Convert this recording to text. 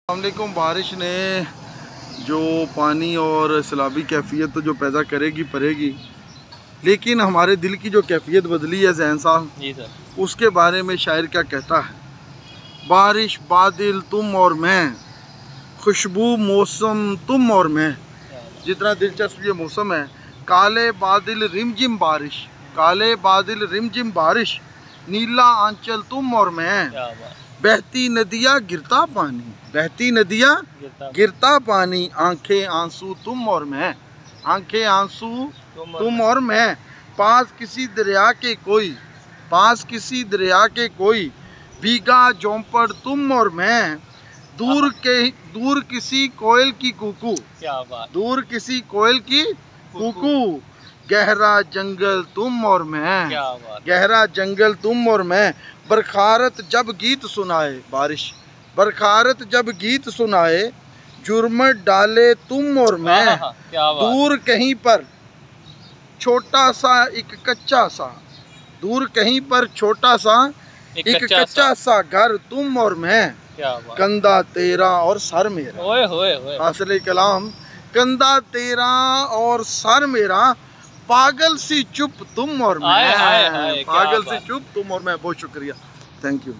अस्सलामुअलैकुम। बारिश ने जो पानी और सैलाबी कैफियत तो जो पैदा करेगी पड़ेगी, लेकिन हमारे दिल की जो कैफियत बदली है ज़हन साहब जी सर, उसके बारे में शायर क्या कहता है। बारिश बादल तुम और मैं, खुशबू मौसम तुम और मैं। जितना दिलचस्प ये मौसम है, काले बादल रिमझिम बारिश, काले बादल रिमझिम बारिश, नीला आंचल तुम और मैं, बहती नदियाँ गिरता पानी, बहती नदियाँ गिरता पानी, आंखें आंसू तुम और मैं, आंखें आंसू तुम और मैं। पास किसी दरिया के कोई, पास किसी दरिया के कोई, भीगा झोंपड़ तुम और मैं, दूर किसी कोयल की कुकू, दूर किसी कोयल की कुकू, गहरा जंगल तुम और मैं, गहरा जंगल तुम और मैं। बरखारत जब गीत सुनाए बारिश, बरखारत जब गीत सुनाए, जुर्मट डाले तुम और मैं, दूर कहीं पर छोटा सा एक कच्चा सा, दूर कहीं पर छोटा सा एक कच्चा सा घर तुम और मैं, कंधा तेरा और सर मेरा। हासिल कलाम, कंधा तेरा और सर मेरा, पागल सी चुप तुम और मैं, पागल सी चुप तुम और मैं। बहुत शुक्रिया, थैंक यू।